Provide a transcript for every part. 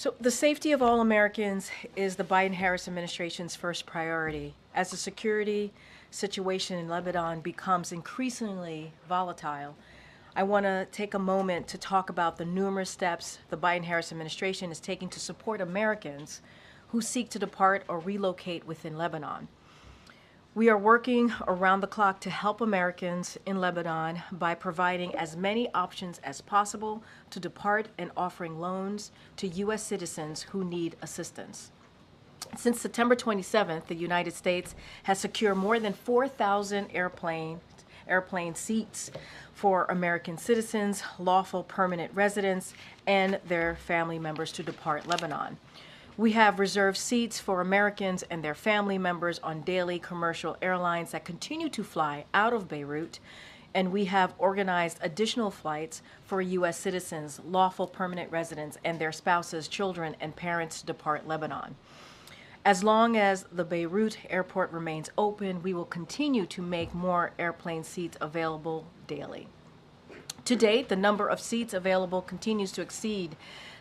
So the safety of all Americans is the Biden-Harris administration's first priority. As the security situation in Lebanon becomes increasingly volatile, I want to take a moment to talk about the numerous steps the Biden-Harris administration is taking to support Americans who seek to depart or relocate within Lebanon. We are working around the clock to help Americans in Lebanon by providing as many options as possible to depart and offering loans to U.S. citizens who need assistance. Since September 27th, the United States has secured more than 4,000 airplane seats for American citizens, lawful permanent residents, and their family members to depart Lebanon. We have reserved seats for Americans and their family members on daily commercial airlines that continue to fly out of Beirut, and we have organized additional flights for U.S. citizens, lawful permanent residents, and their spouses, children, and parents to depart Lebanon. As long as the Beirut airport remains open, we will continue to make more airplane seats available daily. To date, the number of seats available continues to exceed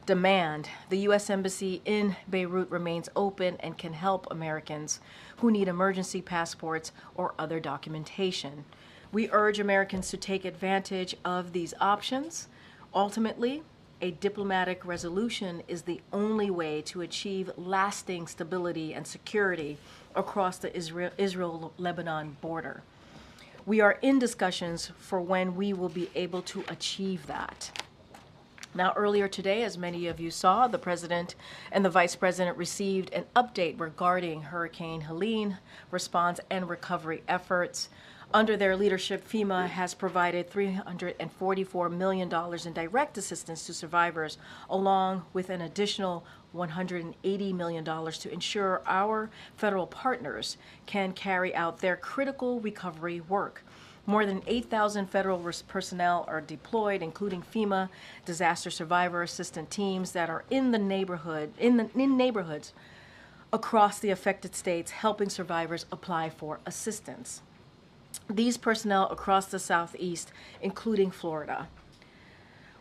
demand. The U.S. Embassy in Beirut remains open and can help Americans who need emergency passports or other documentation. We urge Americans to take advantage of these options. Ultimately, a diplomatic resolution is the only way to achieve lasting stability and security across the Israel-Lebanon border. We are in discussions for when we will be able to achieve that. Now, earlier today, as many of you saw, the President and the Vice President received an update regarding Hurricane Helene response and recovery efforts. Under their leadership, FEMA has provided $344 million in direct assistance to survivors, along with an additional $180 million to ensure our federal partners can carry out their critical recovery work. More than 8,000 federal personnel are deployed, including FEMA disaster survivor assistant teams that are in neighborhoods across the affected states, helping survivors apply for assistance. These personnel across the Southeast, including Florida,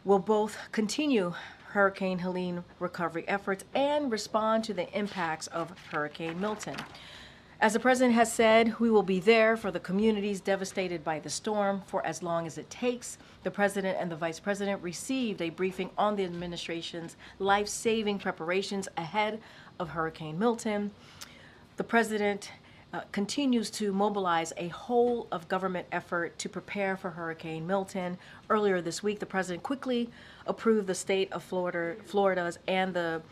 will both continue Hurricane Helene recovery efforts and respond to the impacts of Hurricane Milton. As the President has said, we will be there for the communities devastated by the storm for as long as it takes. The President and the Vice President received a briefing on the administration's life-saving preparations ahead of Hurricane Milton. The President continues to mobilize a whole of government effort to prepare for Hurricane Milton. Earlier this week, the President quickly approved the state of Florida's and the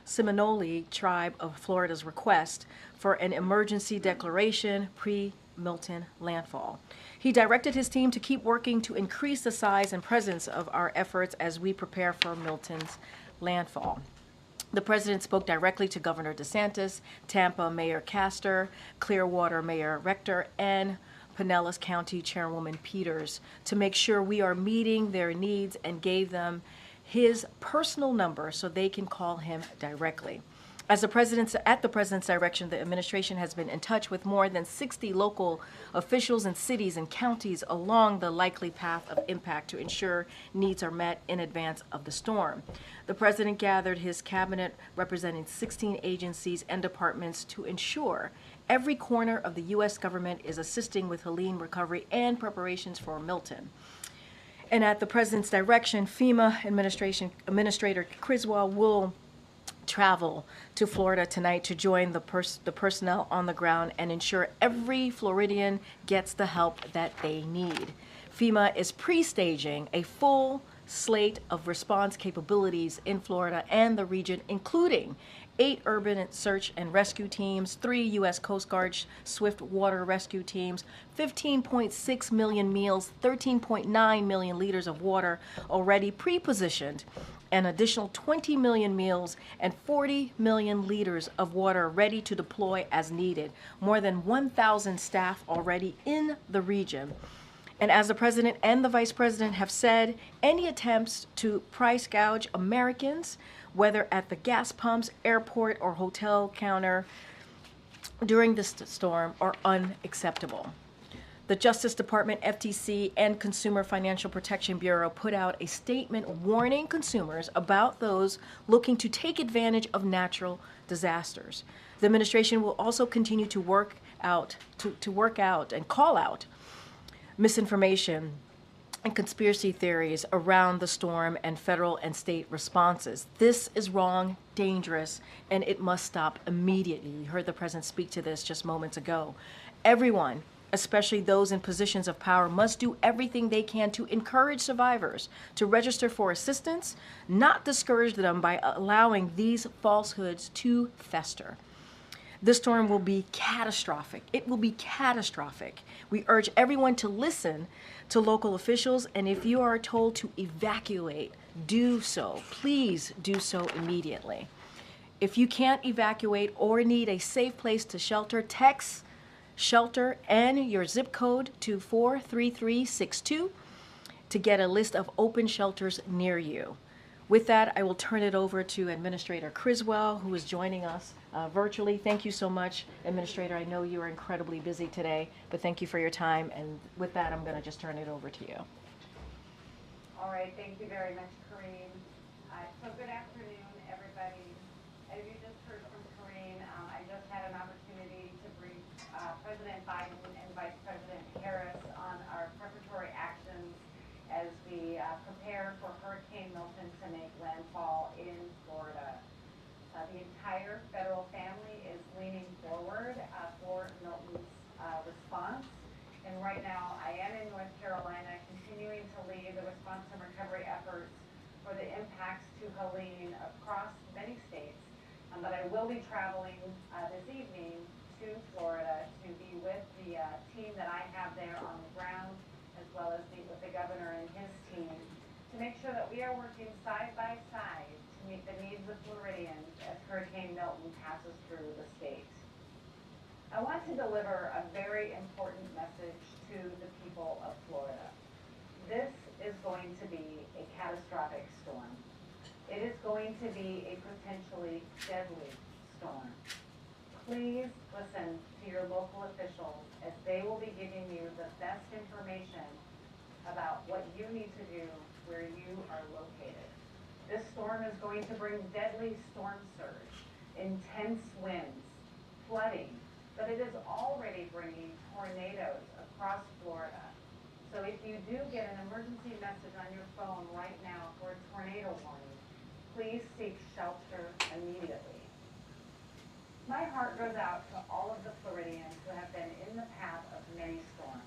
Seminole tribe of Florida's request for an emergency declaration pre-Milton landfall. He directed his team to keep working to increase the size and presence of our efforts as we prepare for Milton's landfall. The President spoke directly to Governor DeSantis, Tampa Mayor Castor, Clearwater Mayor Rector, and Pinellas County Chairwoman Peters to make sure we are meeting their needs, and gave them his personal number so they can call him directly. At the President's direction, the administration has been in touch with more than 60 local officials in cities and counties along the likely path of impact to ensure needs are met in advance of the storm. The President gathered his cabinet representing 16 agencies and departments to ensure every corner of the U.S. government is assisting with Helene recovery and preparations for Milton. And at the President's direction, FEMA Administrator Criswell will travel to Florida tonight to join the personnel on the ground and ensure every Floridian gets the help that they need. FEMA is pre-staging a full slate of response capabilities in Florida and the region, including 8 urban search and rescue teams, 3 U.S. Coast Guard swift water rescue teams, 15.6 million meals, 13.9 million liters of water already pre-positioned, an additional 20 million meals and 40 million liters of water ready to deploy as needed. More than 1,000 staff already in the region. And as the President and the Vice President have said, any attempts to price gouge Americans, whether at the gas pumps, airport, or hotel counter during this storm, are unacceptable. The Justice Department, FTC, and Consumer Financial Protection Bureau put out a statement warning consumers about those looking to take advantage of natural disasters. The administration will also continue to work out and call out misinformation and conspiracy theories around the storm and federal and state responses. This is wrong, dangerous, and it must stop immediately. You heard the president speak to this just moments ago. Everyone, especially those in positions of power, must do everything they can to encourage survivors to register for assistance, not discourage them by allowing these falsehoods to fester. This storm will be catastrophic. It will be catastrophic. We urge everyone to listen to local officials, and if you are told to evacuate, do so. Please do so immediately. If you can't evacuate or need a safe place to shelter, text shelter and your zip code to 43362 to get a list of open shelters near you. With that, I will turn it over to Administrator Criswell, who is joining us virtually. Thank you so much, Administrator. I know you are incredibly busy today, but thank you for your time. And with that, I'm going to just turn it over to you. All right. Thank you very much, Corrine. So good afternoon, everybody. As you just heard from Corrine, I just had an opportunity to brief President Biden and Vice President Harris on our preparatory actions as we prepare for Hurricane Milton to make landfall in Florida. The entire federal family is leaning forward for Milton's response. And right now, I am in North Carolina continuing to lead the response and recovery efforts for the impacts to Helene across many states. But I will be traveling this evening to Florida to be with the team that I have there on the ground, as well as meet with the governor and his team to make sure that we are working side by side to meet the needs of Floridians as Hurricane Milton passes through the state. I want to deliver a very important message to the people of Florida. This is going to be a catastrophic storm. It is going to be a potentially deadly storm. Please listen to your local officials as they will be giving you the best information about what you need to do where you are located. This storm is going to bring deadly storm surge, intense winds, flooding, but it is already bringing tornadoes across Florida. So if you do get an emergency message on your phone right now for a tornado warning, please seek shelter immediately. My heart goes out to all of the Floridians who have been in the path of many storms.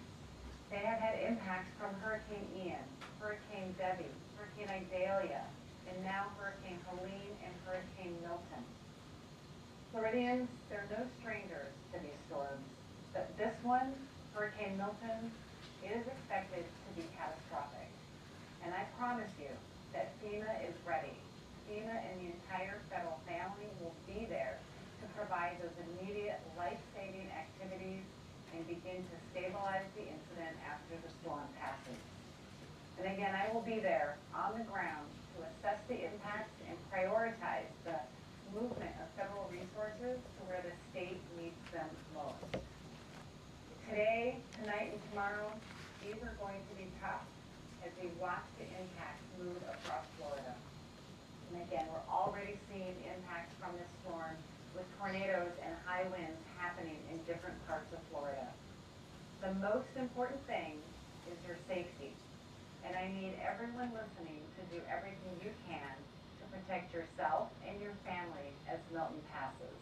They have had impacts from Hurricane Ian, Hurricane Debbie, Hurricane Idalia, and now Hurricane Helene and Hurricane Milton. Floridians, they're no strangers to these storms, but this one, Hurricane Milton, is expected to be catastrophic. And I promise you that FEMA is ready. FEMA and the entire federal family will be there to provide those immediate life-saving activities and begin to stabilize the incident after the storm passes. And again, I will be there on the ground to assess the impacts and prioritize the movement of federal resources to where the state needs them most. Today, tonight, and tomorrow, these are going to be tough as we watch the impacts move across Florida. And again, we're already seeing impacts from this storm with tornadoes and high winds happening in different parts of Florida. The most important thing is your safety. And I need everyone listening to do everything you can to protect yourself and your family as Milton passes.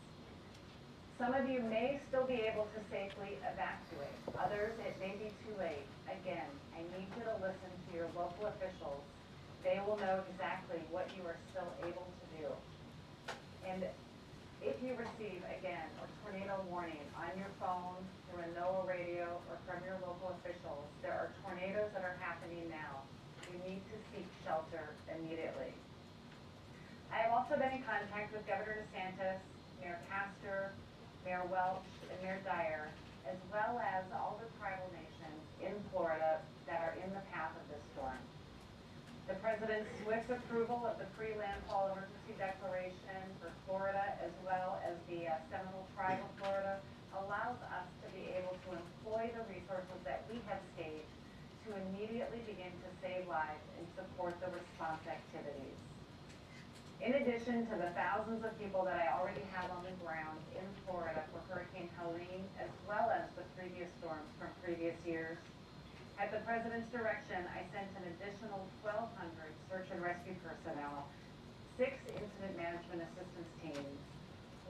Some of you may still be able to safely evacuate. Others, it may be too late. Again, I need you to listen to your local officials. They will know exactly what you are still able to do. And if you receive, again, a tornado warning on your phone, through a NOAA radio, or from your local officials, there are tornadoes that are happening now. You need to seek shelter immediately. I have also been in contact with Governor DeSantis, Mayor Castor, Mayor Welch, and Mayor Dyer, as well as all the tribal nations in Florida that are in the path of this storm. The President's swift approval of the pre-landfall emergency declaration for Florida, as well as the Seminole Tribe of Florida, allows us to be able to employ the resources that we have staged to immediately begin to save lives and support the response activities. In addition to the thousands of people that I already have on the ground in Florida for Hurricane Helene, as well as the previous storms from previous years, at the President's direction, I sent an additional 1,200 search and rescue personnel, 6 incident management assistance teams,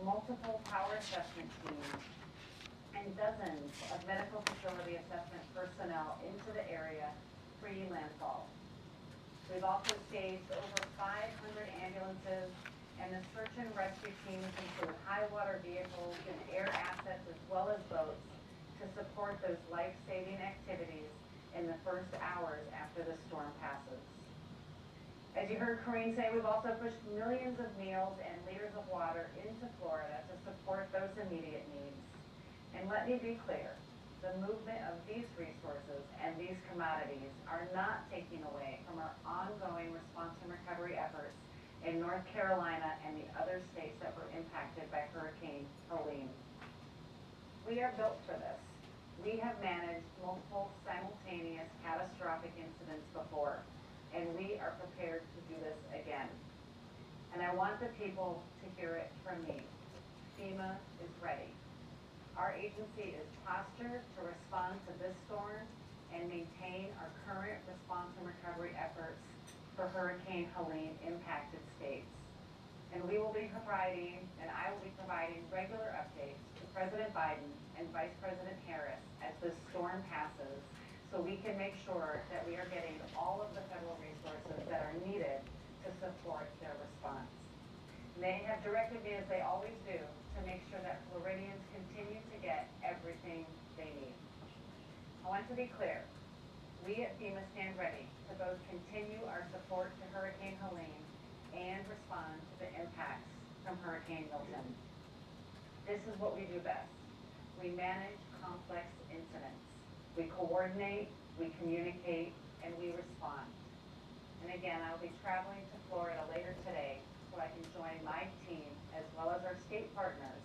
multiple power assessment teams, and dozens of medical facility assessment personnel into the area pre-landfall. We've also staged over 500 ambulances, and the search and rescue teams include high water vehicles and air assets as well as boats to support those life-saving activities in the first hours after the storm passes. As you heard Corrine say, we've also pushed millions of meals and liters of water into Florida to support those immediate needs. And let me be clear, the movement of these resources and these commodities are not taking away from our ongoing response and recovery efforts in North Carolina and the other states that were impacted by Hurricane Helene. We are built for this. We have managed multiple simultaneous catastrophic incidents before, and we are prepared to do this again. And I want the people to hear it from me. FEMA is ready. Our agency is postured to respond to this storm and maintain our current response and recovery efforts for Hurricane Helene impacted states. And we will be providing, and I will be providing regular updates to President Biden and Vice President Harris as this storm passes, so we can make sure that we are getting all of the federal resources that are needed to support their response. And they have directed me, as they always do, to make sure that Floridians continue to get everything they need. I want to be clear. We at FEMA stand ready to both continue our support to Hurricane Helene and respond to the impacts from Hurricane Milton. This is what we do best. We manage complex incidents. We coordinate, we communicate, and we respond. And again, I'll be traveling to Florida later today so I can join my team as well as our state partners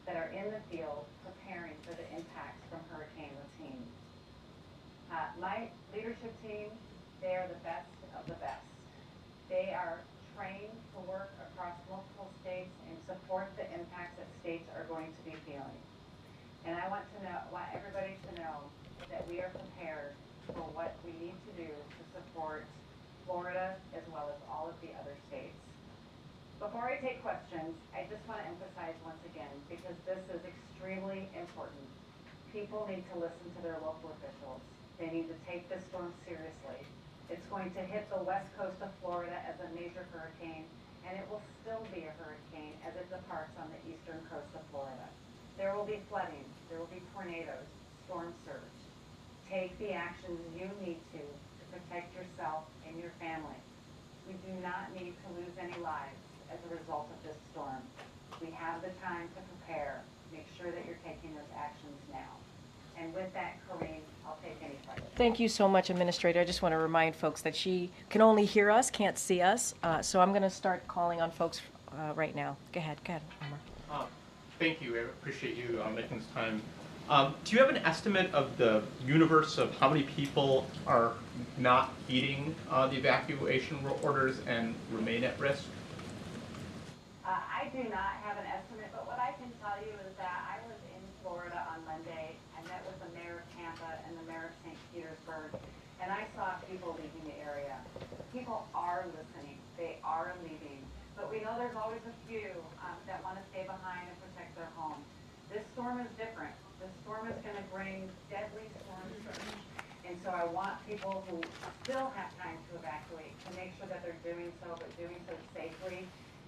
that are in the field preparing for the impacts from Hurricane Milton. My leadership team, they are the best of the best. They are trained to work across multiple states and support the impacts that states are going to be feeling. And I want everybody to know that we are prepared for what we need to do to support Florida as well as all of the other states. Before I take questions, I just want to emphasize once again, because this is extremely important, people need to listen to their local officials. They need to take this storm seriously. It's going to hit the west coast of Florida as a major hurricane, and it will still be a hurricane as it departs on the eastern coast of Florida. There will be flooding, there will be tornadoes, storm surge. Take the actions you need to protect yourself and your family. We do not need to lose any lives as a result of this storm. We have the time to prepare. Make sure that you're taking those actions now. And with that, Corrine, I'll take any questions. Thank you so much, Administrator. I just want to remind folks that she can only hear us, can't see us. So I'm going to start calling on folks right now. Go ahead, Omar. Thank you. I appreciate you making this time. Do you have an estimate of the universe of how many people are not heeding the evacuation orders and remain at risk? I do not have an estimate, but what I can tell you is that I was in Florida on Monday. I met with the mayor of Tampa and the mayor of St. Petersburg, and I saw people leaving the area. People are listening. They are leaving. But we know there's always a few that want to stay behind and protect their home. This storm is different. This storm is going to bring deadly storm surge. And so I want people who still have time to evacuate to make sure that they're doing so, but doing so safely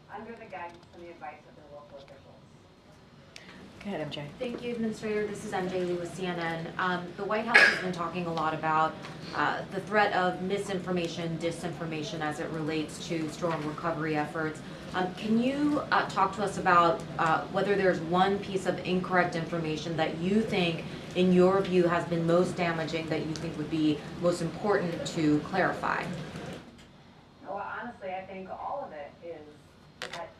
under the guidance and the advice of their local officials. Go ahead, MJ. Thank you, Administrator. This is MJ Lee with CNN. The White House has been talking a lot about the threat of misinformation, disinformation as it relates to storm recovery efforts. Can you talk to us about whether there's one piece of incorrect information that you think, in your view, has been most damaging, that you think would be most important to clarify? Well, honestly, I think all of it is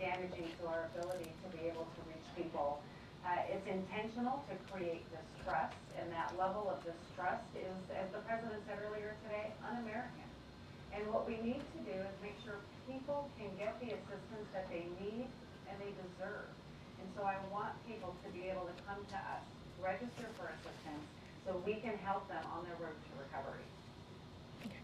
damaging to our ability to be able to reach people. It's intentional to create distrust, and that level of distrust is, as the president said earlier today, un-American. And what we need to do is make sure people can get the assistance that they need and they deserve. And so I want people to be able to come to us, register for assistance, so we can help them on their road to recovery.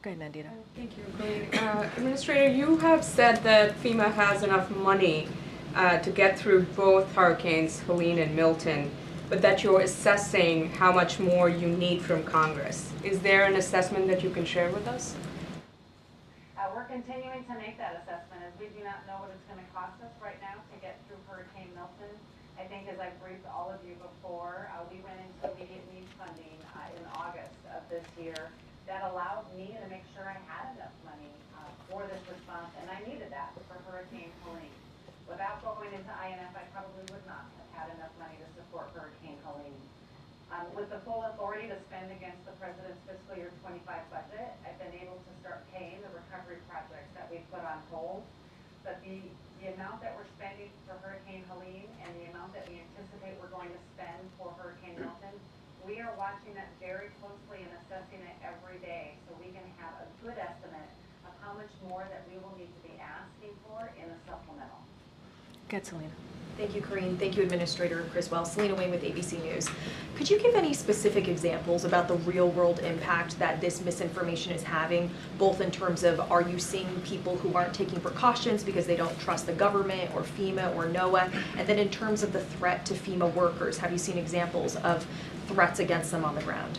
Go ahead, Nandita. Thank you, Colleen. Administrator, you have said that FEMA has enough money to get through both hurricanes, Helene and Milton, but that you're assessing how much more you need from Congress. Is there an assessment that you can share with us? We're continuing to make that assessment, as we do not know what it's going to cost us right now to get through Hurricane Milton. I think, as I briefed all of you before, we went into immediate needs funding in August of this year. That allowed me to make sure I had enough money for this response, and I needed that for Hurricane Helene. Without going into INF, I probably would not have had enough money to support Hurricane Helene. With the full authority to spend against the President's fiscal year 25 budget, I've been able to start paying the recovery projects that we put on hold. But the amount that we're spending for Hurricane Helene and the amount that we anticipate we're going to spend for Hurricane Milton, we are watching that very closely and assessing it every day so we can have a good estimate of how much more that we will need to be asking for in a supplemental. Go ahead, Selena. Thank you, Corinne. Thank you, Administrator Criswell. Selena Wayne with ABC News. Could you give any specific examples about the real-world impact that this misinformation is having, both in terms of, are you seeing people who aren't taking precautions because they don't trust the government or FEMA or NOAA, and then in terms of the threat to FEMA workers, have you seen examples of threats against them on the ground?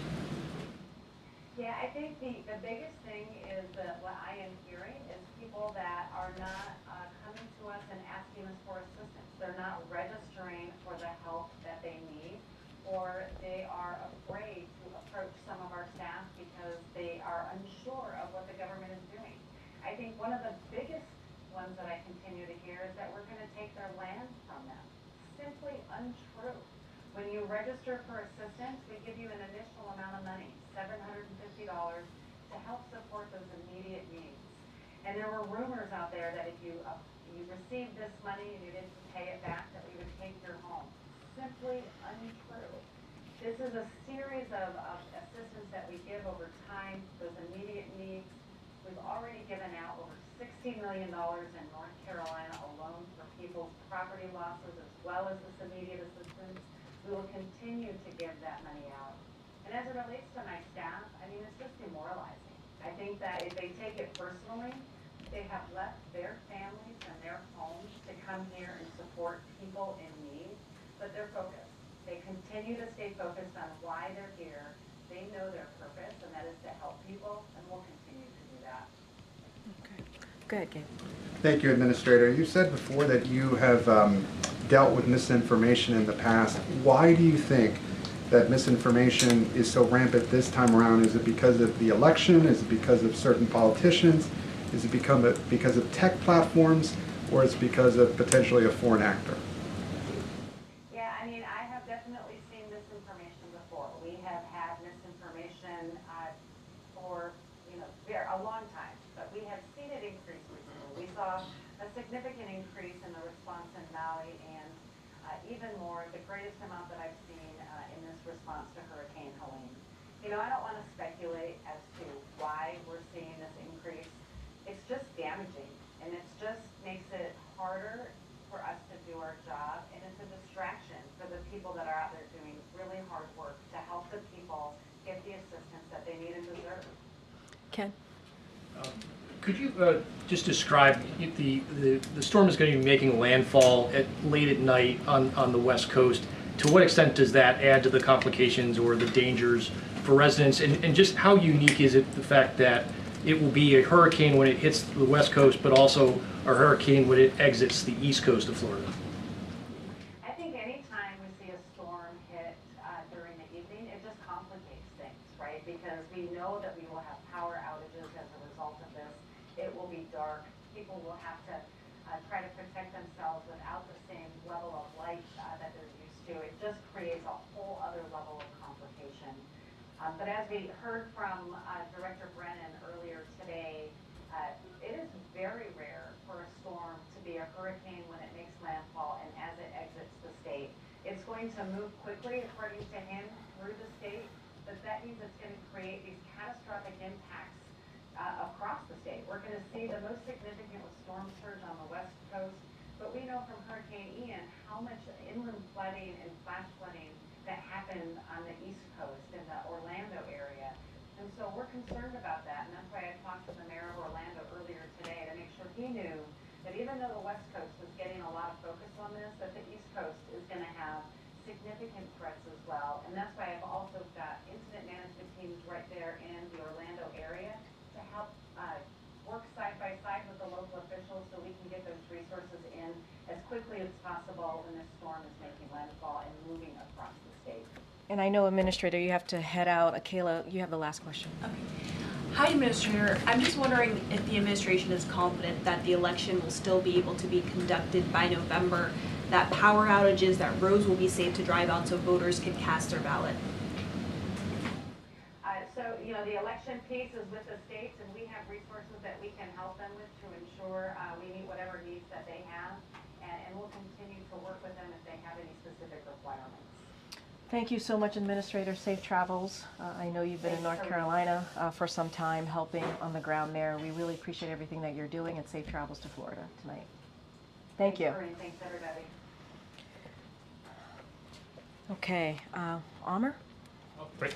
Yeah, I think the biggest thing is that what I am hearing is people that are not coming to us and asking us for assistance. They're not registering for the help that they need, or they are afraid to approach some of our staff because they are unsure of what the government is doing. I think one of the biggest ones that I continue to hear is that we're going to take their land from them. Simply untrue. When you register for assistance, we give you an initial amount of money, $750, to help support those immediate needs. And there were rumors out there that if you received this money and you didn't pay it back, that we would take your home. Simply untrue. This is a series of assistance that we give over time, those immediate needs. We've already given out over $60 million in North Carolina alone for people's property losses as well as this immediate assistance. We will continue to give that money out. And as it relates to my staff, I mean, it's just demoralizing. I think that if they take it personally, they have left their families and their homes to come here and support people in need, but they're focused. They continue to stay focused on why they're here. They know their purpose, and that is to help people, and we'll continue to do that. Okay. Go ahead, Gabe. Thank you, Administrator. You said before that you have dealt with misinformation in the past. Why do you think that misinformation is so rampant this time around? Is it because of the election? Is it because of certain politicians? Is it because of tech platforms? Or is it because of potentially a foreign actor? Yeah, I mean, I have definitely seen misinformation before. We have had misinformation for, a long time, but we have seen it increase recently. We saw a significant increase in the response in Maui, and even more, the greatest amount that I've seen in this response to Hurricane Helene. I don't want to speculate as to why we're seeing this increase. It's just damaging, and it just makes it harder for us to do our job, and it's a distraction for the people that are out there doing really hard work to help the people get the assistance that they need and deserve. Ken? Could you just describe, the storm is going to be making landfall late at night on the West Coast. To what extent does that add to the complications or the dangers for residents? And just how unique is it, the fact that it will be a hurricane when it hits the West Coast, but also a hurricane when it exits the East Coast of Florida? I think anytime we see a storm hit during the evening, it just complicates things, right? Because we know that we will have power outages as a result of this. It will be dark. People will have to try to protect themselves without the same level of light that they're used to. It just creates a whole other level of complication. But as we heard from Director Brennan earlier today, it is very rare for a storm to be a hurricane when it makes landfall and as it exits the state. It's going going to move quickly, according to him, through the state, but that means it's going to create these catastrophic impacts across the state. We're going to see the most significant with storm surge on the west coast, but we know from Hurricane Ian how much inland flooding and flash flooding that happened on the east coast in the Orlando area. And so we're concerned about that, and that's why I talked to the mayor of Orlando earlier today to make sure he knew that even though the west coast is getting a lot of focus on this, that the east coast is going to have significant threats as well. And that's why I've also got incident management teams right there in the Orlando area to help work side by side with the local officials so we can get those resources in as quickly as possible when this storm is making landfall and moving across the state. And I know, Administrator, you have to head out. Akela, you have the last question. Hi, Administrator. I'm just wondering if the administration is confident that the election will still be able to be conducted by November, that power outages, that roads will be safe to drive on so voters can cast their ballot. So, the election piece is with the states, and we have resources that we can help them with to ensure we meet whatever needs that they have, and we'll continue to work with them if they have any specific requirements. Thank you so much, Administrator. Safe travels. I know you've been in North Carolina for some time helping on the ground there. We really appreciate everything that you're doing, and safe travels to Florida tonight. Thank you. Corinne. Thanks, everybody. Okay, Amr? Great.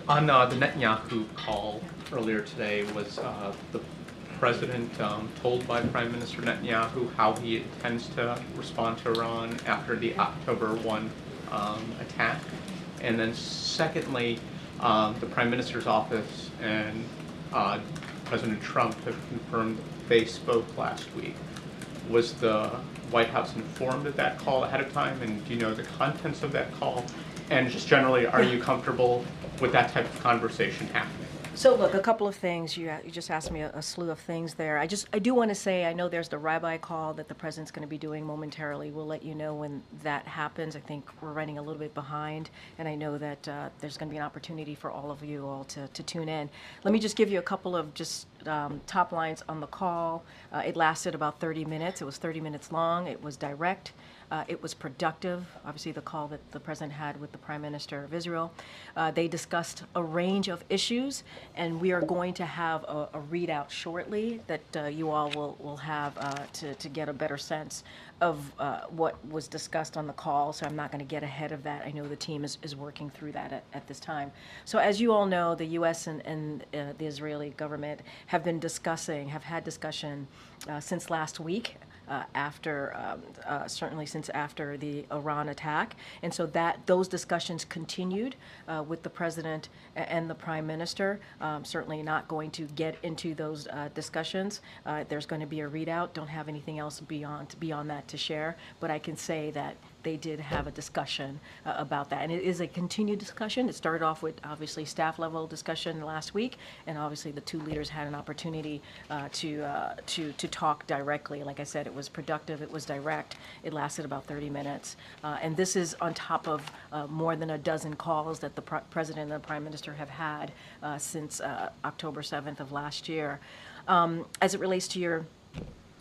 On the Netanyahu call earlier today, was the president told by Prime Minister Netanyahu how he intends to respond to Iran after the October 1 attack? And then secondly, the Prime Minister's office and President Trump have confirmed they spoke last week. Was the White House informed of that call ahead of time, and do you know the contents of that call? And just generally, are you comfortable with that type of conversation happening? So look, a couple of things. You just asked me a slew of things there. I do want to say, I know there's the rabbi call that the president's going to be doing momentarily. We'll let you know when that happens. I think we're running a little bit behind, and I know that there's going to be an opportunity for all of you all to tune in. Let me just give you a couple of just top lines on the call. It lasted about 30 minutes. It was 30 minutes long. It was direct. It was productive, obviously the call that the president had with the Prime Minister of Israel. They discussed a range of issues, and we are going to have a readout shortly that you all will have to get a better sense of what was discussed on the call, so I'm not going to get ahead of that. I know the team is working through that at this time. So as you all know, the U.S. and the Israeli government have had discussion since last week. Certainly since after the Iran attack. And so those discussions continued with the president and the prime minister. Certainly not going to get into those discussions. There's going to be a readout. Don't have anything else beyond that to share, but I can say that they did have a discussion about that. And it is a continued discussion. It started off with obviously staff level discussion last week, and obviously the two leaders had an opportunity to talk directly. Like I said, it was productive, it was direct, it lasted about 30 minutes. And this is on top of more than a dozen calls that the president and the prime minister have had since October 7th of last year. As it relates to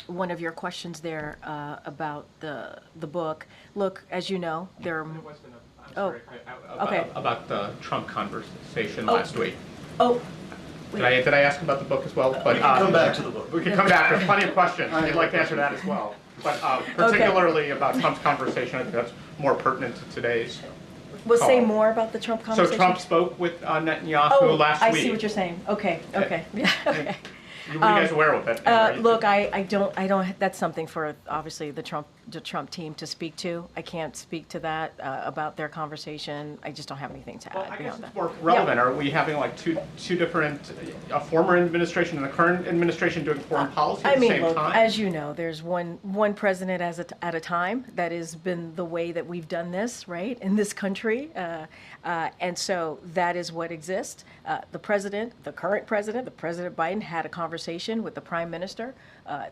one of your questions there about the book. Look, as you know, there are... About the Trump conversation last week. Oh, Did I ask about the book as well? But, we can come back to the book. We can come back. There's plenty of questions. I'd like to answer that as well. But particularly about Trump's conversation, I think that's more pertinent to today's we'll call. say more about the Trump conversation. So Trump spoke with Netanyahu last week. I see what you're saying. Okay. Yeah, okay. Were you guys aware of it? Look, I don't. That's something for obviously the Trump team to speak to. I can't speak to that about their conversation. I just don't have anything to Well, add I guess beyond it's that. more relevant. Are we having like two different, a former administration and the current administration doing foreign policy at the same look, time? as you know, there's one president at a time. That has been the way that we've done this, right, in this country. And so that is what exists. The current president, the President Biden, had a conversation with the Prime Minister.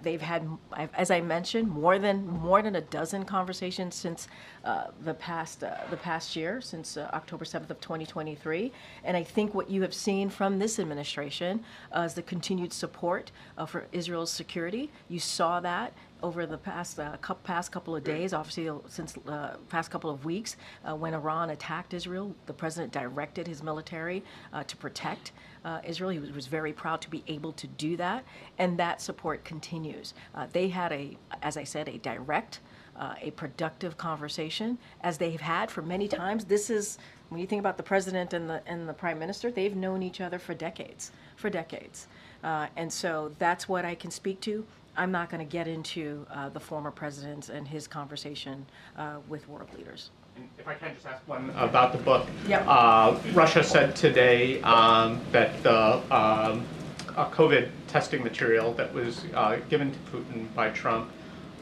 They've had, as I mentioned, more than a dozen conversations since the past year, since October 7th of 2023. And I think what you have seen from this administration is the continued support for Israel's security. You saw that over the past couple of days, obviously since past couple of weeks, when Iran attacked Israel, the president directed his military to protect Israel. He was very proud to be able to do that, and that support continues. They had as I said, a direct, a productive conversation, as they've had for many times. This is, when you think about the president and the prime minister, they've known each other for decades, and so that's what I can speak to. I'm not going to get into the former president and his conversation with world leaders. And if I can just ask one about the book. Yep. Russia said today that the COVID testing material that was given to Putin by Trump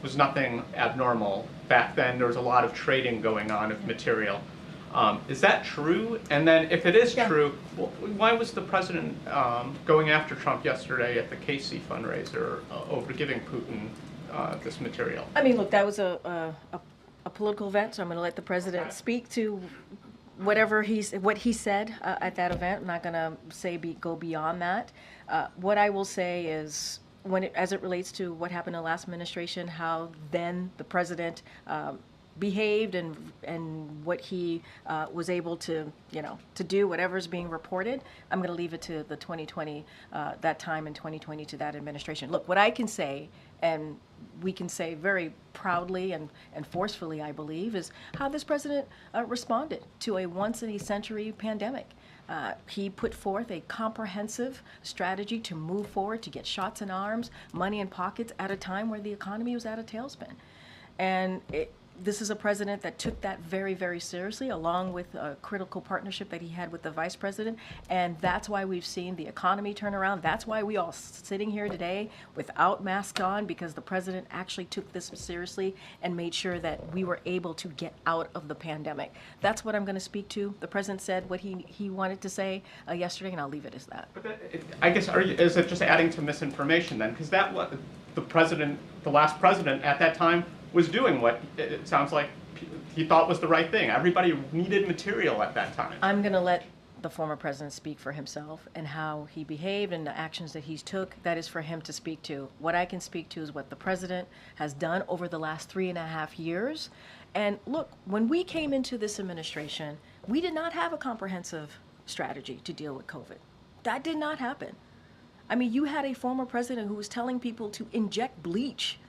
was nothing abnormal. Back then, there was a lot of trading going on of material. Is that true? And then if it is true, why was the president going after Trump yesterday at the Casey fundraiser over giving Putin this material? I mean, look, that was a political event, so I'm going to let the president speak to what he said at that event. I'm not going to go beyond that. What I will say is, as it relates to what happened in the last administration, how then the president behaved and what he was able to do, whatever's being reported, I'm going to leave it to the 2020, that time in 2020, to that administration. Look, what I can say, and we can say very proudly and forcefully, I believe, is how this president responded to a once-in-a-century pandemic. He put forth a comprehensive strategy to move forward, to get shots in arms, money in pockets at a time where the economy was at a tailspin. And this is a president that took that very, very seriously, along with a critical partnership that he had with the vice president. And that's why we've seen the economy turn around. That's why we all sitting here today without masks on, because the president actually took this seriously and made sure that we were able to get out of the pandemic. That's what I'm going to speak to. The president said what he wanted to say yesterday, and I'll leave it as that. But I guess, is it just adding to misinformation then? Because that what the last president at that time was doing what it sounds like he thought was the right thing. Everybody needed material at that time. I'm going to let the former president speak for himself and how he behaved and the actions that he's took. That is for him to speak to. What I can speak to is what the president has done over the last 3.5 years. And look, when we came into this administration, we did not have a comprehensive strategy to deal with COVID. That did not happen. I mean, you had a former president who was telling people to inject bleach.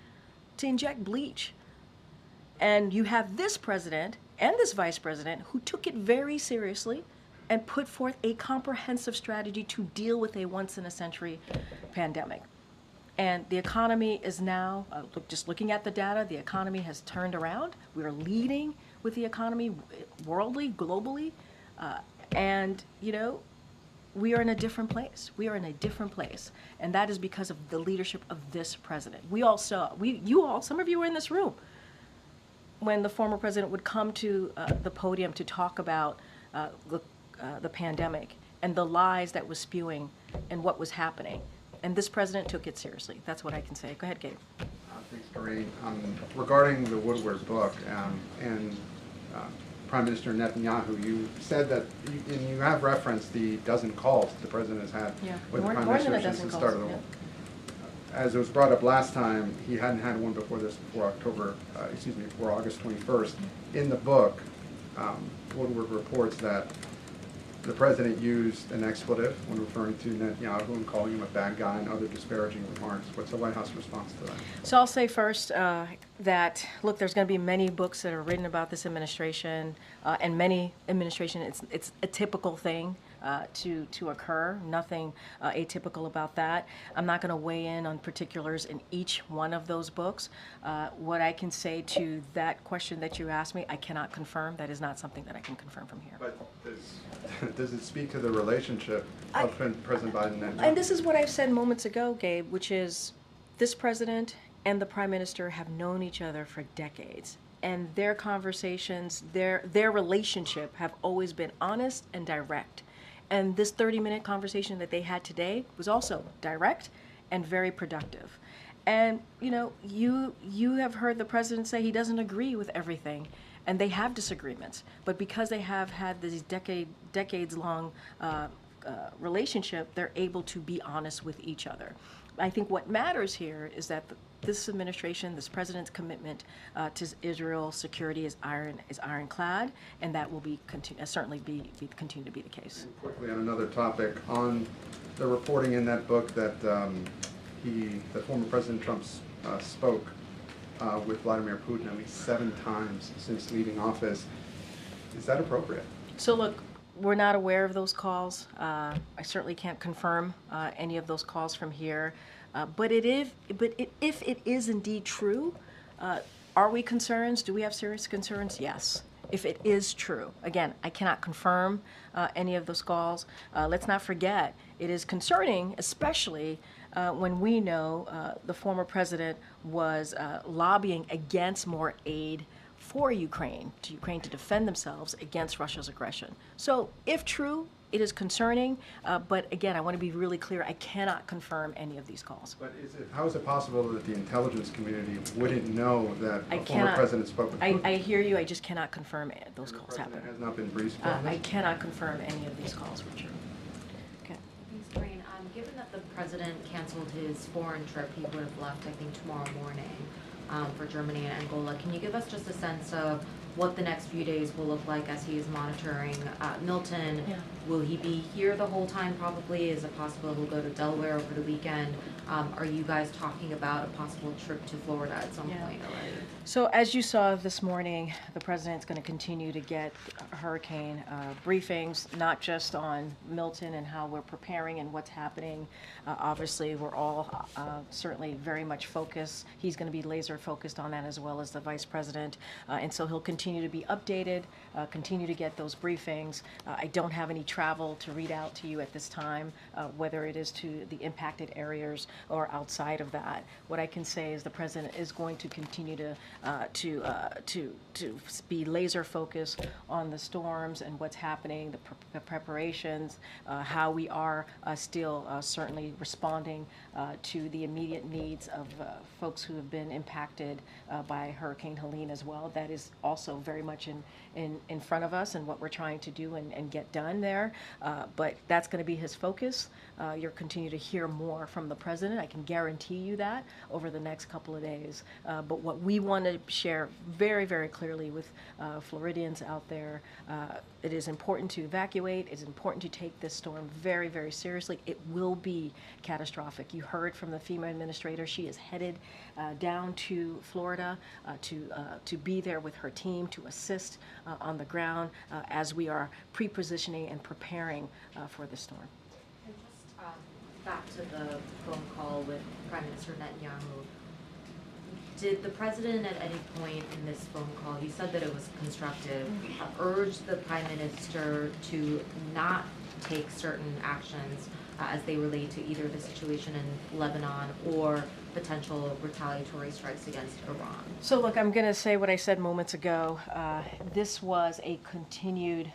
And you have this president and this vice president who took it very seriously and put forth a comprehensive strategy to deal with a once-in-a-century pandemic. And the economy is now, just looking at the data, the economy has turned around. We're leading with the economy worldly, globally, and we are in a different place. We are in a different place. And that is because of the leadership of this president. We all saw, some of you were in this room when the former president would come to the podium to talk about the pandemic and the lies that was spewing and what was happening. And this president took it seriously. That's what I can say. Go ahead, Gabe. Thanks, Doreen. Regarding the Woodward book and Prime Minister Netanyahu, you said that, and you have referenced the dozen calls the president has had with the Prime Minister since the start of the war. As it was brought up last time, he hadn't had one before before August 21st. In the book, Woodward reports that the president used an expletive when referring to Netanyahu and calling him a bad guy and other disparaging remarks. What's the White House response to that? So I'll say first that, look, there's going to be many books that are written about this administration, and many administration, it's a typical thing to occur. Nothing atypical about that. I'm not going to weigh in on particulars in each one of those books. What I can say to that question that you asked me, I cannot confirm. That is not something that I can confirm from here. But does it speak to the relationship of President Biden and And this is what I've said moments ago, Gabe, which is this president and the prime minister have known each other for decades. And their conversations, their relationship have always been honest and direct. And this 30-minute conversation that they had today was also direct and very productive. And, you have heard the president say he doesn't agree with everything, and they have disagreements. But because they have had this decades-long relationship, they're able to be honest with each other. I think what matters here is that this administration, this president's commitment to Israel's security is ironclad, and that will certainly continue to be the case. And quickly on another topic, on the reporting in that book that that former President Trump spoke with Vladimir Putin at least 7 times since leaving office. Is that appropriate? So look, we're not aware of those calls. I certainly can't confirm any of those calls from here. But if it is indeed true, are we concerned? Do we have serious concerns? Yes. If it is true. Again, I cannot confirm any of those calls. Let's not forget, it is concerning, especially when we know the former president was lobbying against more aid for Ukraine to defend themselves against Russia's aggression. So if true, it is concerning, but again, I want to be really clear, I cannot confirm any of these calls. But how is it possible that the intelligence community wouldn't know that a former cannot- president spoke with Putin? I hear you, I just cannot confirm those And calls the president happened. has not been briefed on I this? cannot confirm any of these calls were true. Okay. Thanks, Corinne. Given that the president canceled his foreign trip, he would have left, I think, tomorrow morning for Germany and Angola. Can you give us just a sense of what the next few days will look like as he is monitoring Milton? Yeah. Will he be here the whole time probably? Is it possible he'll go to Delaware over the weekend? Are you guys talking about a possible trip to Florida at some Yeah. point already? So as you saw this morning, the president's going to continue to get hurricane briefings, not just on Milton and how we're preparing and what's happening. Obviously, we're all certainly very much focused. He's going to be laser focused on that, as well as the vice president. And so he'll continue to be updated, continue to get those briefings. I don't have any travel to read out to you at this time, whether it is to the impacted areas or outside of that. What I can say is the president is going to continue to be laser focused on the storms and what's happening, the preparations, how we are still certainly responding to the immediate needs of folks who have been impacted by Hurricane Helene as well. That is also very much in front of us and what we're trying to do and get done there. But that's going to be his focus. You'll continue to hear more from the president. I can guarantee you that over the next couple of days. But what we want to share very, very clearly with Floridians out there, it is important to evacuate. It's important to take this storm very, very seriously. It will be catastrophic. You heard from the FEMA administrator. She is headed down to Florida to be there with her team to assist on the ground as we are pre-positioning and preparing for the storm. And just back to the phone call with Prime Minister Netanyahu. Did the president at any point in this phone call, you said that it was constructive, urge the prime minister to not take certain actions as they relate to either the situation in Lebanon or potential retaliatory strikes against Iran? So look, I'm going to say what I said moments ago. This was a continued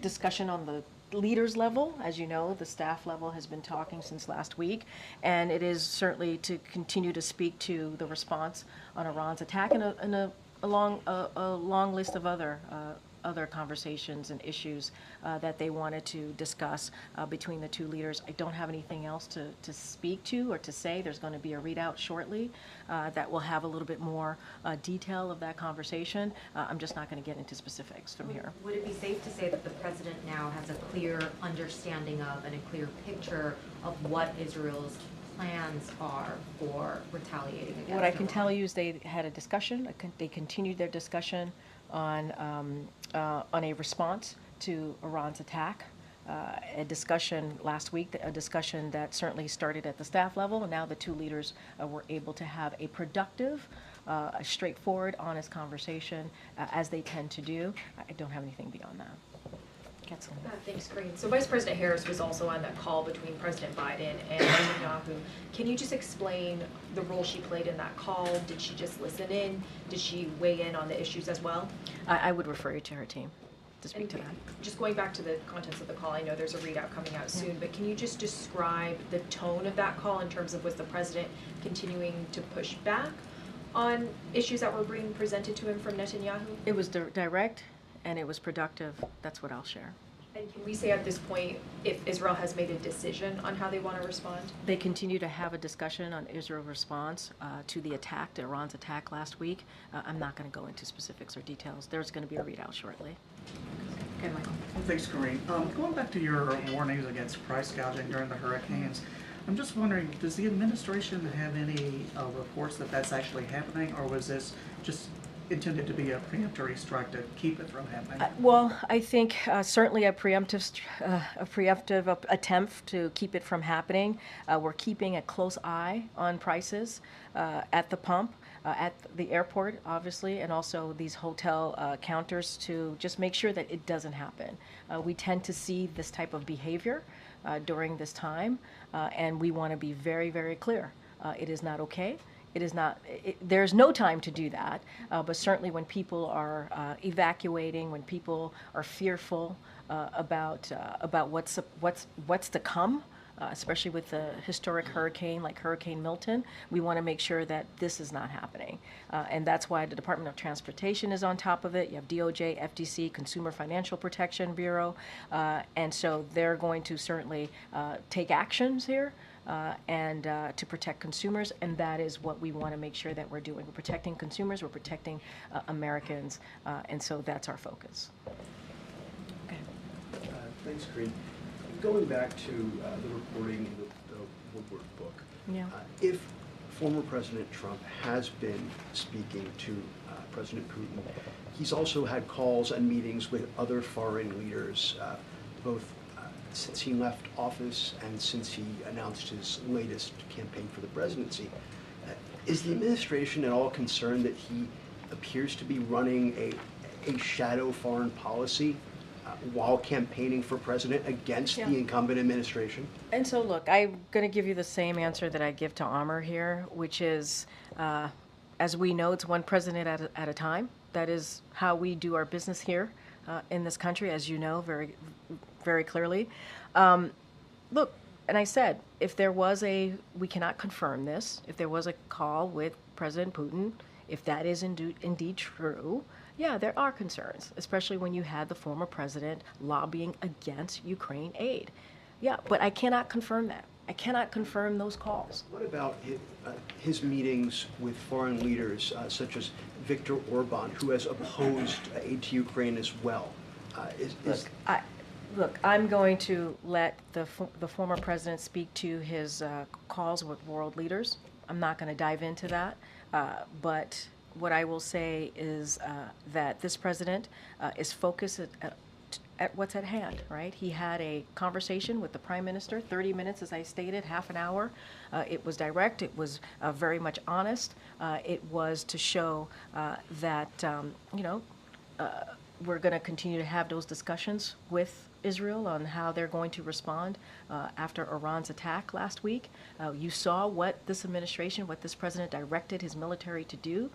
discussion on the leaders level. As you know, the staff level has been talking since last week, and it is certainly to continue to speak to the response on Iran's attack and a long list of other conversations and issues that they wanted to discuss between the two leaders. I don't have anything else to speak to or to say. There's going to be a readout shortly that will have a little bit more detail of that conversation. I'm just not going to get into specifics from here. Would it be safe to say that the president now has a clear understanding of and a clear picture of what Israel's plans are for retaliating against What I can Iran? tell you is they had a discussion. They continued their discussion on a response to Iran's attack. A discussion last week, a discussion that certainly started at the staff level, and now the two leaders were able to have a productive, a straightforward, honest conversation, as they tend to do. I don't have anything beyond that. Thanks, Corinne. So Vice President Harris was also on that call between President Biden and Netanyahu. Can you just explain the role she played in that call? Did she just listen in? Did she weigh in on the issues as well? I would refer you to her team to speak And to that. just going back to the contents of the call, I know there's a readout coming out soon, but can you just describe the tone of that call in terms of was the president continuing to push back on issues that were being presented to him from Netanyahu? It was direct and it was productive. That's what I'll share. And can we say at this point if Israel has made a decision on how they want to respond? They continue to have a discussion on Israel's response to the attack, to Iran's attack last week. I'm not going to go into specifics or details. There's going to be a readout shortly. Okay, Michael. Thanks, Corinne. Going back to your warnings against price gouging during the hurricanes, I'm just wondering, does the administration have any reports that that's actually happening, or was this just intended to be a preemptory strike to keep it from happening? Well, I think certainly a preemptive attempt to keep it from happening. We're keeping a close eye on prices at the pump, at the airport, obviously, and also these hotel counters to just make sure that it doesn't happen. We tend to see this type of behavior during this time, and we want to be very, very clear. It is not okay. It is not, there's no time to do that, but certainly when people are evacuating, when people are fearful about what's to come, especially with the historic hurricane like Hurricane Milton, we want to make sure that this is not happening. And that's why the Department of Transportation is on top of it. You have DOJ, FTC, Consumer Financial Protection Bureau, and so they're going to certainly take actions here. And to protect consumers, and that is what we want to make sure that we're doing. We're protecting consumers, we're protecting Americans, and so that's our focus. Okay. Thanks, Corinne. Going back to the reporting in the Woodward book, Yeah. If former President Trump has been speaking to President Putin, he's also had calls and meetings with other foreign leaders, both since he left office and since he announced his latest campaign for the presidency. Is the administration at all concerned that he appears to be running a shadow foreign policy while campaigning for president against the incumbent administration? And so look, I'm going to give you the same answer that I give to Amr here, which is, as we know, it's one president at a time. That is how we do our business here in this country, as you know very, very clearly. Look, and I said, if there was we cannot confirm this, if there was a call with President Putin, if that is indeed true, yeah, there are concerns, especially when you had the former president lobbying against Ukraine aid. Yeah, but I cannot confirm that. I cannot confirm those calls. What about his meetings with foreign leaders such as Viktor Orban, who has opposed aid to Ukraine as well? Look, I'm going to let the former president speak to his calls with world leaders. I'm not going to dive into that, but what I will say is that this president is focused at what's at hand, right? He had a conversation with the prime minister, 30 minutes, as I stated, half an hour. It was direct. It was very much honest. It was to show that, we're going to continue to have those discussions with Israel on how they're going to respond after Iran's attack last week. You saw what this administration, what this president directed his military to do,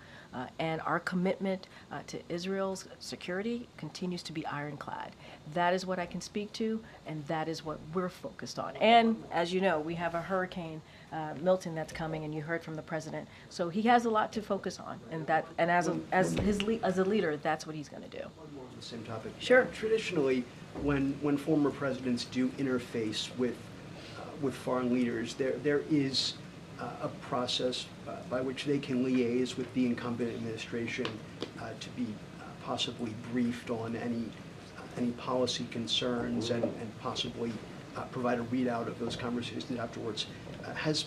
and our commitment to Israel's security continues to be ironclad. That is what I can speak to, and that is what we're focused on. And as you know, we have a Hurricane Milton that's coming, and you heard from the president. So he has a lot to focus on, and as a leader, that's what he's going to do. One more on the same topic. Sure. Traditionally, when former presidents do interface with foreign leaders, there is a process by which they can liaise with the incumbent administration to be possibly briefed on any policy concerns and possibly provide a readout of those conversations afterwards. Has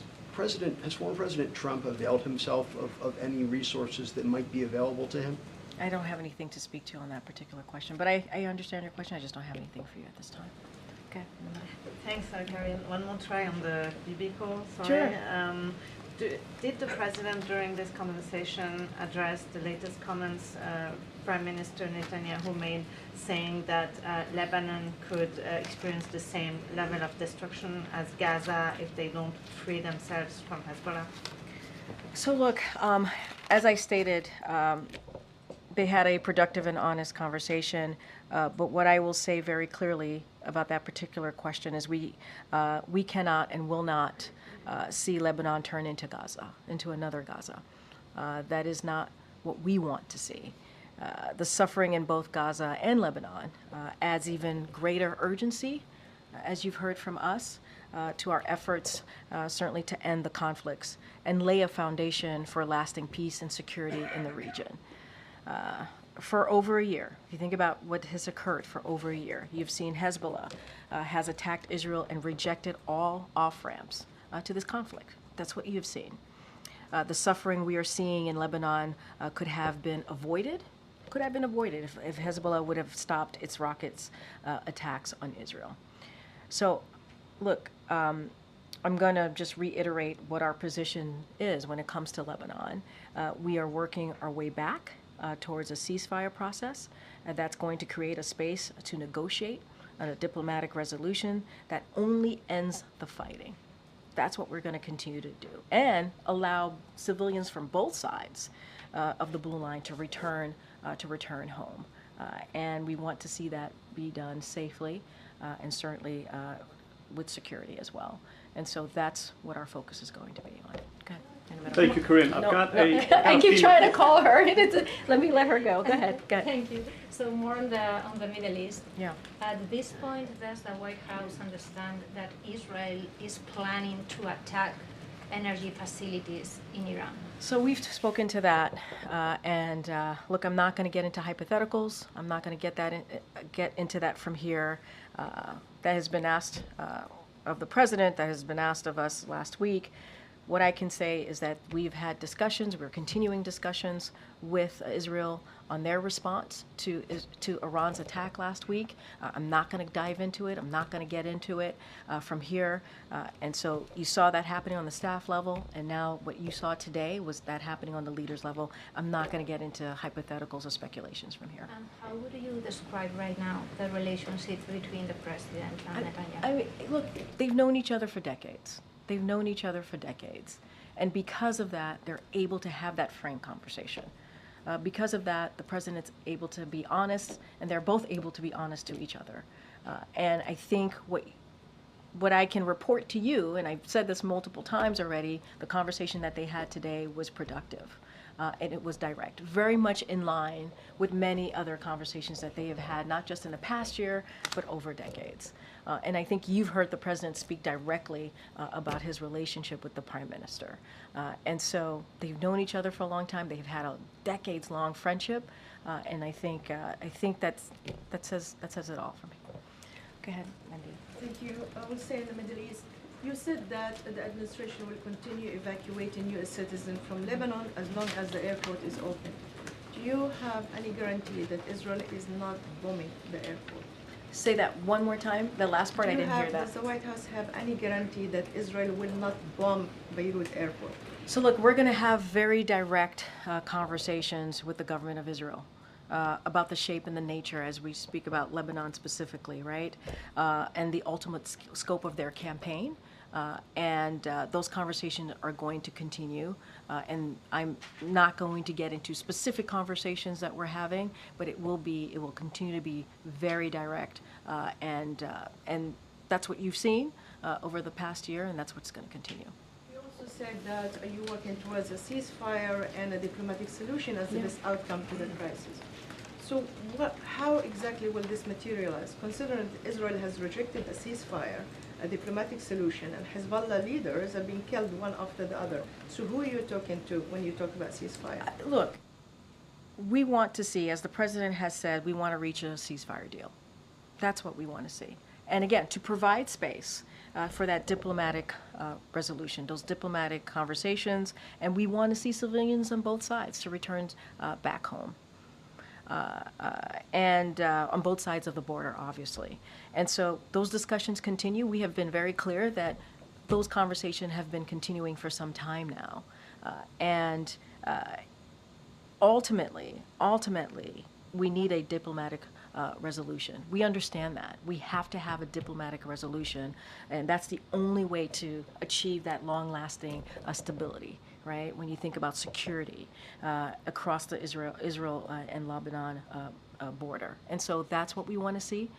former President Trump availed himself of any resources that might be available to him? I don't have anything to speak to on that particular question, but I understand your question. I just don't have anything for you at this time. Okay. Thanks, Karin. One more try on the BB call. Sorry. Sure. Did the president during this conversation address the latest comments Prime Minister Netanyahu made, saying that Lebanon could experience the same level of destruction as Gaza if they don't free themselves from Hezbollah? So look, as I stated, they had a productive and honest conversation, but what I will say very clearly about that particular question is we cannot and will not see Lebanon turn into Gaza, into another Gaza. That is not what we want to see. The suffering in both Gaza and Lebanon adds even greater urgency, as you've heard from us, to our efforts certainly to end the conflicts and lay a foundation for lasting peace and security in the region. For over a year, if you think about what has occurred for over a year, you've seen Hezbollah has attacked Israel and rejected all off-ramps to this conflict. That's what you've seen. The suffering we are seeing in Lebanon could have been avoided if Hezbollah would have stopped its rockets attacks on Israel. So, look, I'm going to just reiterate what our position is when it comes to Lebanon. We are working our way back towards a ceasefire process that's going to create a space to negotiate on a diplomatic resolution that only ends the fighting. That's what we're going to continue to do, and allow civilians from both sides of the blue line to return home. And we want to see that be done safely and certainly with security as well. And so that's what our focus is going to be on. Go ahead. Thank you, Corinne. I've got a. I keep trying to call her. Let me let her go. Go ahead. Go ahead. Thank you. So more on the Middle East. Yeah. At this point, does the White House understand that Israel is planning to attack energy facilities in Iran? So we've spoken to that, and look, I'm not going to get into hypotheticals. I'm not going to get into that from here. That has been asked of the president. That has been asked of us last week. What I can say is that we've had discussions, we're continuing discussions with Israel on their response to Iran's attack last week. I'm not going to dive into it. I'm not going to get into it from here. And so you saw that happening on the staff level, and now what you saw today was that happening on the leaders level. I'm not going to get into hypotheticals or speculations from here. And how would you describe right now the relationship between the president and Netanyahu? I mean, look, they've known each other for decades. They've known each other for decades. And because of that, they're able to have that frank conversation. Because of that, the president's able to be honest, and they're both able to be honest to each other. And I think what I can report to you, and I've said this multiple times already, the conversation that they had today was productive. And it was direct, very much in line with many other conversations that they have had, not just in the past year, but over decades. And I think you've heard the president speak directly about his relationship with the prime minister. And so they've known each other for a long time. They've had a decades-long friendship, and I think that says it all for me. Go ahead, Mandy. Thank you. I will say in the Middle East, you said that the administration will continue evacuating U.S. citizens from Lebanon as long as the airport is open. Do you have any guarantee that Israel is not bombing the airport? Say that one more time. The last part, I didn't hear that. Does the White House have any guarantee that Israel will not bomb Beirut airport? So look, we're going to have very direct conversations with the government of Israel about the shape and the nature as we speak about Lebanon specifically, right? And the ultimate scope of their campaign. And those conversations are going to continue. And I'm not going to get into specific conversations that we're having, but it will continue to be very direct. And that's what you've seen over the past year, and that's what's going to continue. You also said that you're working towards a ceasefire and a diplomatic solution as the best outcome to the crisis. So how exactly will this materialize, considering that Israel has rejected a ceasefire, a diplomatic solution, and Hezbollah leaders are being killed one after the other? So who are you talking to when you talk about ceasefire? Look, we want to see, as the president has said, we want to reach a ceasefire deal. That's what we want to see. And again, to provide space for that diplomatic resolution, those diplomatic conversations, and we want to see civilians on both sides to return back home. And on both sides of the border, obviously. And so those discussions continue. We have been very clear that those conversations have been continuing for some time now. And ultimately, we need a diplomatic resolution. We understand that. We have to have a diplomatic resolution, and that's the only way to achieve that long-lasting stability. Right? When you think about security across the Israel and Lebanon border. And so that's what we want to see.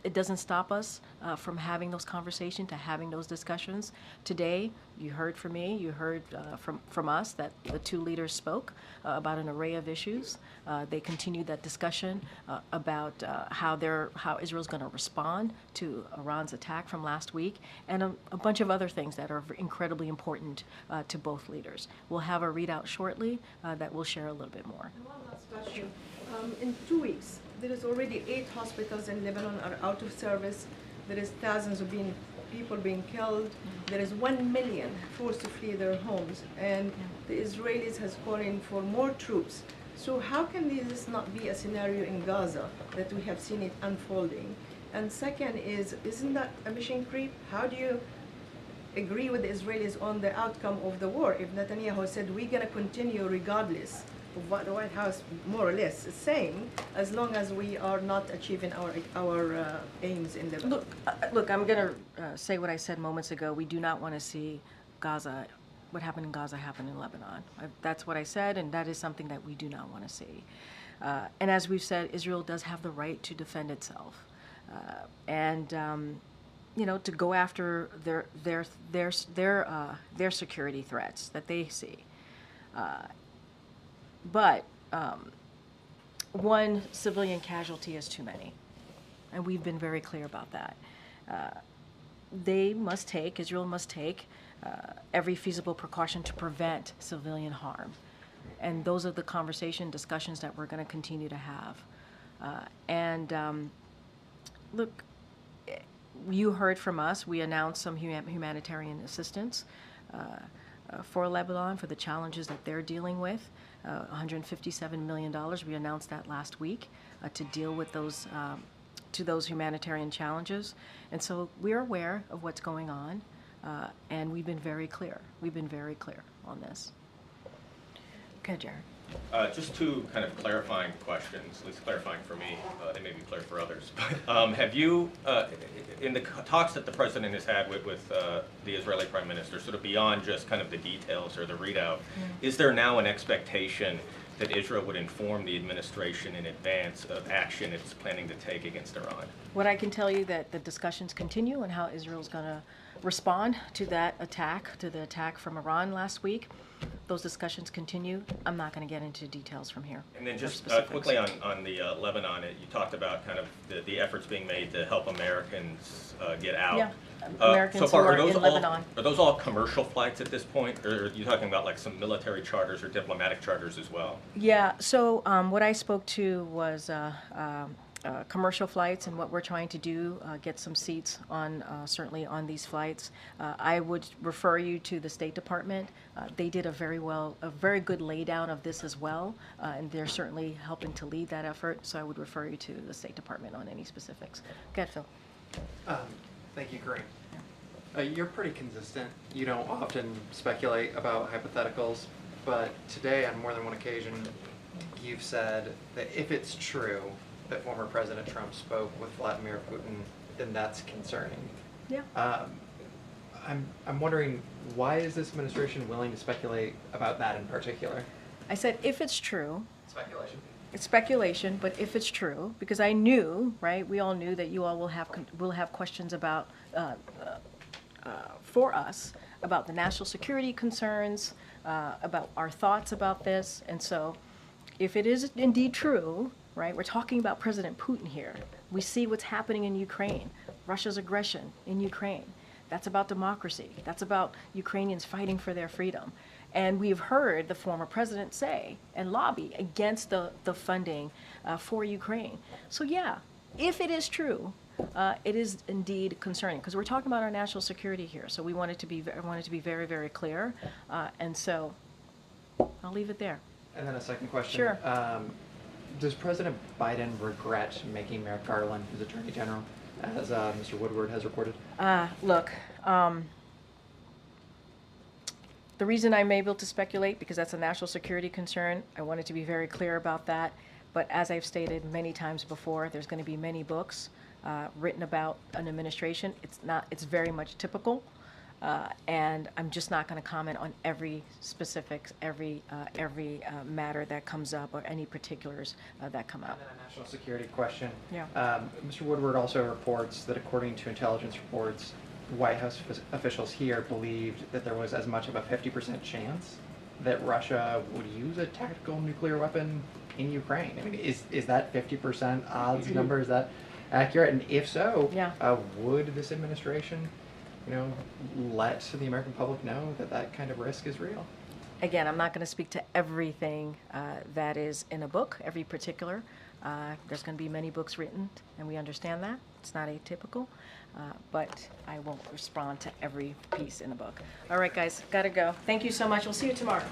it doesn't stop us from having those conversations, to having those discussions. Today, you heard from me, you heard from us that the two leaders spoke about an array of issues. They continued that discussion about how Israel's going to respond to Iran's attack from last week, and a bunch of other things that are incredibly important to both leaders. We'll have a readout shortly that will share a little bit more. And one last question. In 2 weeks, there is already 8 hospitals in Lebanon are out of service. There is thousands of people being killed. There is 1 million forced to flee their homes, and the Israelis has called in for more troops. So how can this not be a scenario in Gaza that we have seen it unfolding? And second isn't that a mission creep? How do you agree with the Israelis on the outcome of the war if Netanyahu said we're going to continue regardless of what the White House more or less is saying, as long as we are not achieving our aims in Lebanon? Look, I'm going to say what I said moments ago. We do not want to see Gaza, what happened in Gaza happen in Lebanon. That's what I said, and that is something that we do not want to see. And as we've said, Israel does have the right to defend itself. To go after their security threats that they see. But one civilian casualty is too many, and we've been very clear about that. Israel must take every feasible precaution to prevent civilian harm. And those are the discussions that we're going to continue to have. Look, you heard from us, we announced some humanitarian assistance for Lebanon, for the challenges that they're dealing with. $157 million, we announced that last week to deal with those humanitarian challenges. And so we're aware of what's going on, and we've been very clear. We've been very clear on this. Okay, Jared. Just two kind of clarifying questions, at least clarifying for me. They may be clear for others. But have you, in the talks that the president has had with the Israeli prime minister, sort of beyond just kind of the details or the readout, is there now an expectation that Israel would inform the administration in advance of action it's planning to take against Iran? What I can tell you that the discussions continue and how Israel's going to respond to that attack, to the attack from Iran last week. Those discussions continue. I'm not going to get into details from here. And then just quickly on the Lebanon, you talked about kind of the efforts being made to help Americans get out. Yeah, Americans so far, who are in Lebanon. Are those all commercial flights at this point, or are you talking about like some military charters or diplomatic charters as well? Yeah, so what I spoke to was commercial flights, and what we're trying to do, get some seats on, certainly on these flights. I would refer you to the State Department. They did a very good laydown of this as well, and they're certainly helping to lead that effort, so I would refer you to the State Department on any specifics. Go ahead, Phil. Thank you, Kareem. You're pretty consistent. You don't often speculate about hypotheticals, but today on more than one occasion, you've said that if it's true that former President Trump spoke with Vladimir Putin, then that's concerning. Yeah. I'm wondering, why is this administration willing to speculate about that in particular? I said if it's true. Speculation. It's speculation, but if it's true, because I knew, right? We all knew that you all will have questions about for us about the national security concerns, about our thoughts about this, and so if it is indeed true, right? We're talking about President Putin here. We see what's happening in Ukraine, Russia's aggression in Ukraine. That's about democracy. That's about Ukrainians fighting for their freedom. And we've heard the former president say and lobby against the funding for Ukraine. So yeah, if it is true, it is indeed concerning, because we're talking about our national security here. So I want it to be very, very clear. And so I'll leave it there. And then a second question. Sure. Does President Biden regret making Merrick Garland his Attorney General, as Mr. Woodward has reported? Look, the reason I'm able to speculate, because that's a national security concern, I wanted to be very clear about that. But as I've stated many times before, there's going to be many books written about an administration. It's very much typical And I'm just not going to comment on every specifics, every matter that comes up or any particulars that come up. And then a national security question. Yeah. Mr. Woodward also reports that according to intelligence reports, White House officials here believed that there was as much of a 50% chance that Russia would use a tactical nuclear weapon in Ukraine. I mean, is that 50% odds number, is that accurate? And if so, Yeah. Would this administration, let the American public know that that kind of risk is real? Again, I'm not going to speak to everything that is in a book, every particular. There's going to be many books written, and we understand that. It's not atypical, but I won't respond to every piece in the book. All right, guys, got to go. Thank you so much. We'll see you tomorrow.